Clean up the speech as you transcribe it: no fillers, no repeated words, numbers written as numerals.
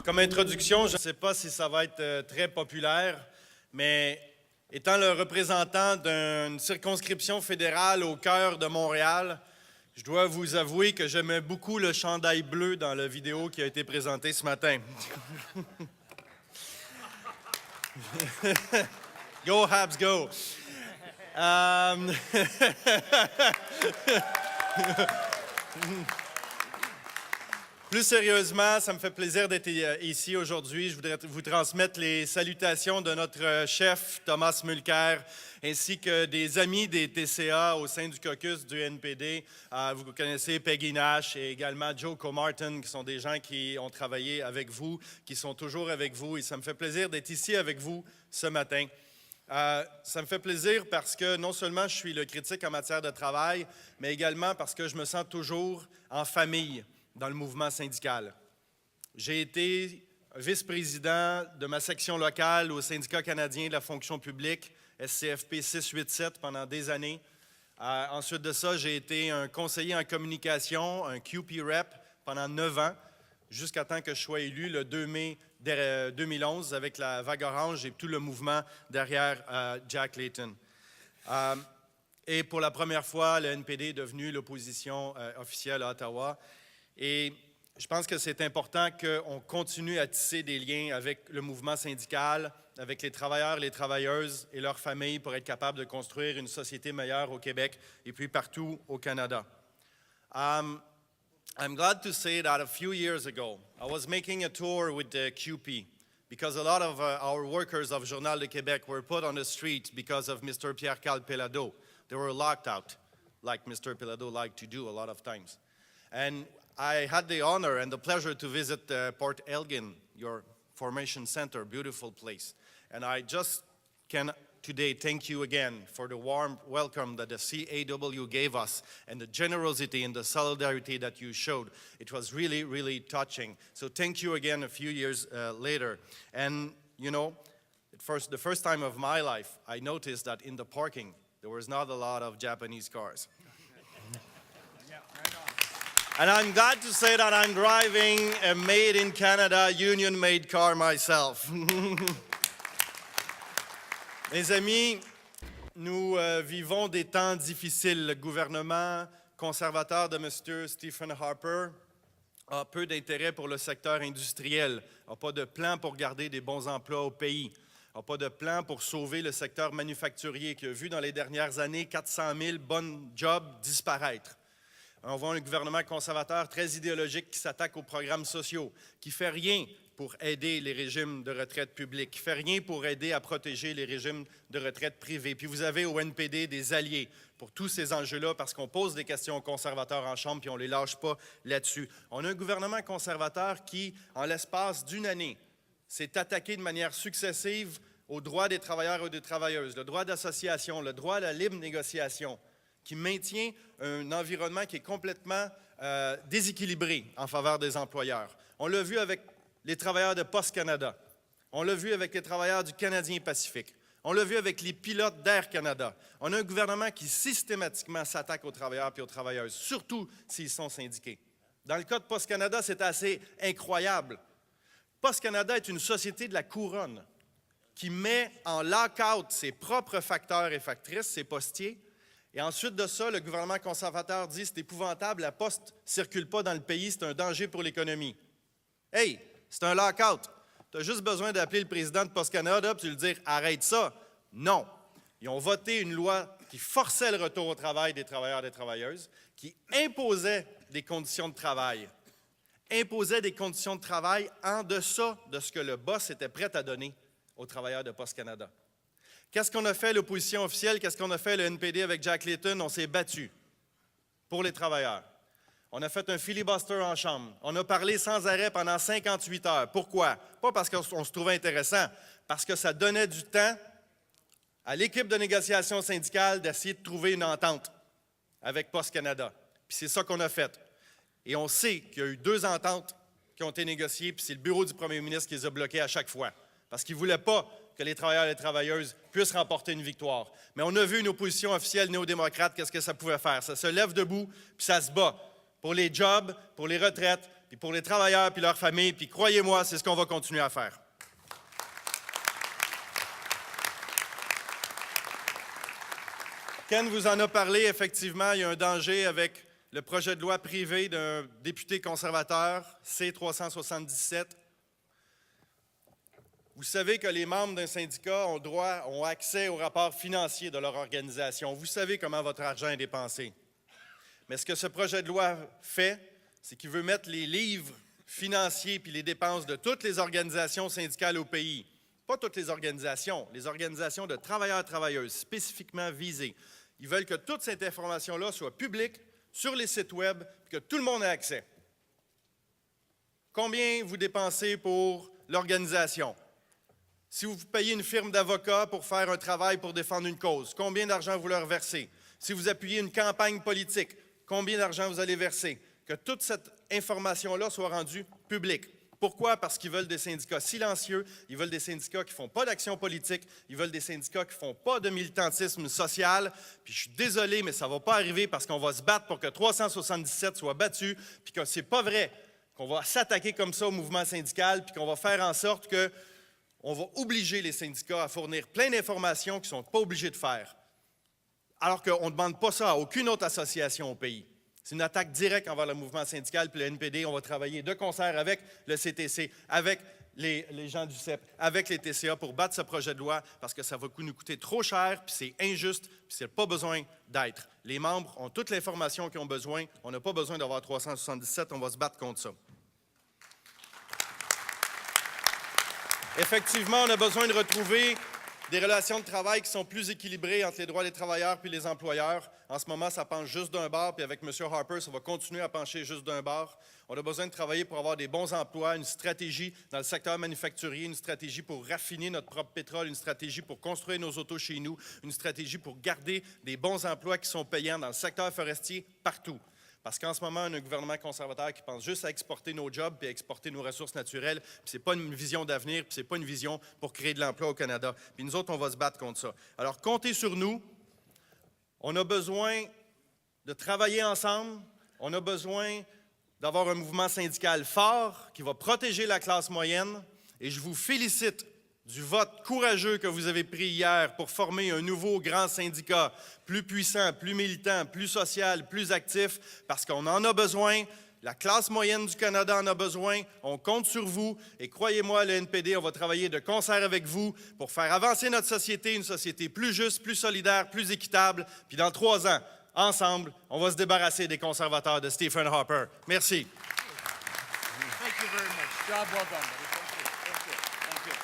Comme introduction, je ne sais pas si ça va être très populaire, mais étant le représentant d'une circonscription fédérale au cœur de Montréal, je dois vous avouer que j'aimais beaucoup le chandail bleu dans la vidéo qui a été présentée ce matin. Go Habs, go! Plus sérieusement, ça me fait plaisir d'être ici aujourd'hui. Je voudrais vous transmettre les salutations de notre chef, Thomas Mulcair, ainsi que des amis des TCA au sein du caucus du NPD. Vous connaissez Peggy Nash et également Joe Comartin, qui sont des gens qui ont travaillé avec vous, qui sont toujours avec vous. Et ça me fait plaisir d'être ici avec vous ce matin. Ça me fait plaisir parce que non seulement je suis le critique en matière de travail, mais également parce que je me sens toujours en famille dans le mouvement syndical. J'ai été vice-président de ma section locale au syndicat canadien de la fonction publique, SCFP 687, pendant des années. Ensuite de ça, j'ai été un conseiller en communication, un QP Rep, pendant 9 ans, jusqu'à temps que je sois élu le 2 mai 2011 avec la vague orange et tout le mouvement derrière Jack Layton. Et pour la première fois, le NPD est devenu l'opposition officielle à Ottawa. Et je pense que c'est important qu'on continue à tisser des liens avec le mouvement syndical, avec les travailleurs, les travailleuses et leurs familles pour être capable de construire une société meilleure au Québec et puis partout au Canada. I'm glad to say that a few years ago, I was making a tour with the QP because a lot of our workers of Journal de Québec were put on the street because of Mr. Pierre-Carl Péladeau. They were locked out, like Mr. Péladeau liked to do a lot of times. And I had the honor and the pleasure to visit Port Elgin, your formation center, beautiful place. And I just can today thank you again for the warm welcome that the CAW gave us and the generosity and the solidarity that you showed. It was really, really touching. So thank you again a few years later. And, you know, the first time of my life, I noticed that in the parking, there was not a lot of Japanese cars. And I'm glad to say that I'm driving a made-in-Canada, union-made car myself. Mes amis, nous vivons des temps difficiles. Le gouvernement conservateur de M. Stephen Harper a peu d'intérêt pour le secteur industriel, n'a pas de plan pour garder des bons emplois au pays, n'a pas de plan pour sauver le secteur manufacturier qui a vu dans les dernières années 400 000 bons jobs disparaître. On voit un gouvernement conservateur très idéologique qui s'attaque aux programmes sociaux, qui ne fait rien pour aider les régimes de retraite publics, qui ne fait rien pour aider à protéger les régimes de retraite privés. Puis vous avez au NPD des alliés pour tous ces enjeux-là parce qu'on pose des questions aux conservateurs en Chambre puis on ne les lâche pas là-dessus. On a un gouvernement conservateur qui, en l'espace d'une année, s'est attaqué de manière successive aux droits des travailleurs et des travailleuses, le droit d'association, le droit à la libre négociation, qui maintient un environnement qui est complètement déséquilibré en faveur des employeurs. On l'a vu avec les travailleurs de Post Canada. On l'a vu avec les travailleurs du Canadien Pacifique. On l'a vu avec les pilotes d'Air Canada. On a un gouvernement qui systématiquement s'attaque aux travailleurs et aux travailleuses, surtout s'ils sont syndiqués. Dans le cas de Post Canada, c'est assez incroyable. Post Canada est une société de la couronne qui met en lock-out ses propres facteurs et factrices, ses postiers. Et ensuite de ça, le gouvernement conservateur dit « c'est épouvantable, la poste ne circule pas dans le pays, c'est un danger pour l'économie ». Hey, c'est un lock-out. Tu as juste besoin d'appeler le président de Post Canada et de lui dire « arrête ça ». Non. Ils ont voté une loi qui forçait le retour au travail des travailleurs et des travailleuses, qui imposait des conditions de travail. Imposait des conditions de travail en deçà de ce que le boss était prêt à donner aux travailleurs de Post Canada. Qu'est-ce qu'on a fait, l'opposition officielle? Qu'est-ce qu'on a fait, le NPD, avec Jack Layton? On s'est battu pour les travailleurs. On a fait un filibuster en Chambre. On a parlé sans arrêt pendant 58 heures. Pourquoi? Pas parce qu'on se trouvait intéressant, parce que ça donnait du temps à l'équipe de négociation syndicale d'essayer de trouver une entente avec Post Canada. Puis c'est ça qu'on a fait. Et on sait qu'il y a eu 2 ententes qui ont été négociées, puis c'est le bureau du premier ministre qui les a bloquées à chaque fois, parce qu'il ne voulait pas que les travailleurs et les travailleuses puissent remporter une victoire. Mais on a vu une opposition officielle néo-démocrate, qu'est-ce que ça pouvait faire? Ça se lève debout, puis ça se bat pour les jobs, pour les retraites, puis puis pour les travailleurs puis leurs familles, puis croyez-moi, c'est ce qu'on va continuer à faire. Ken vous en a parlé, effectivement, il y a un danger avec le projet de loi privé d'un député conservateur, C-377. Vous savez que les membres d'un syndicat ont accès au rapport financier de leur organisation. Vous savez comment votre argent est dépensé. Mais ce que ce projet de loi fait, c'est qu'il veut mettre les livres financiers puis les dépenses de toutes les organisations syndicales au pays. Pas toutes les organisations de travailleurs-travailleuses spécifiquement visées. Ils veulent que toute cette information-là soit publique sur les sites Web et que tout le monde ait accès. Combien vous dépensez pour l'organisation? Si vous payez une firme d'avocats pour faire un travail pour défendre une cause, combien d'argent vous leur versez? Si vous appuyez une campagne politique, combien d'argent vous allez verser? Que toute cette information-là soit rendue publique. Pourquoi? Parce qu'ils veulent des syndicats silencieux, ils veulent des syndicats qui ne font pas d'action politique, ils veulent des syndicats qui ne font pas de militantisme social. Puis je suis désolé, mais ça ne va pas arriver parce qu'on va se battre pour que 377 soit battu, puis que ce n'est pas vrai qu'on va s'attaquer comme ça au mouvement syndical, puis qu'on va faire en sorte qu'on va obliger les syndicats à fournir plein d'informations qu'ils ne sont pas obligés de faire. Alors qu'on ne demande pas ça à aucune autre association au pays. C'est une attaque directe envers le mouvement syndical, puis le NPD. On va travailler de concert avec le CTC, avec les gens du CEP, avec les TCA pour battre ce projet de loi parce que ça va nous coûter trop cher, puis c'est injuste, puis c'est pas besoin d'être. Les membres ont toute l'information qu'ils ont besoin. On n'a pas besoin d'avoir 377, on va se battre contre ça. Effectivement, on a besoin de retrouver des relations de travail qui sont plus équilibrées entre les droits des travailleurs et les employeurs. En ce moment, ça penche juste d'un bord, puis avec M. Harper, ça va continuer à pencher juste d'un bord. On a besoin de travailler pour avoir des bons emplois, une stratégie dans le secteur manufacturier, une stratégie pour raffiner notre propre pétrole, une stratégie pour construire nos autos chez nous, une stratégie pour garder des bons emplois qui sont payants dans le secteur forestier partout. Parce qu'en ce moment, on a un gouvernement conservateur qui pense juste à exporter nos jobs et à exporter nos ressources naturelles. Puis ce n'est pas une vision d'avenir, puis ce n'est pas une vision pour créer de l'emploi au Canada. Puis nous autres, on va se battre contre ça. Alors, comptez sur nous. On a besoin de travailler ensemble. On a besoin d'avoir un mouvement syndical fort qui va protéger la classe moyenne. Et je vous félicite du vote courageux que vous avez pris hier pour former un nouveau grand syndicat, plus puissant, plus militant, plus social, plus actif, parce qu'on en a besoin. La classe moyenne du Canada en a besoin. On compte sur vous. Et croyez-moi, le NPD, on va travailler de concert avec vous pour faire avancer notre société, une société plus juste, plus solidaire, plus équitable. Puis dans 3 ans, ensemble, on va se débarrasser des conservateurs de Stephen Harper. Merci. Thank you very much. Job well done, buddy. Thank you. Thank you. Thank you.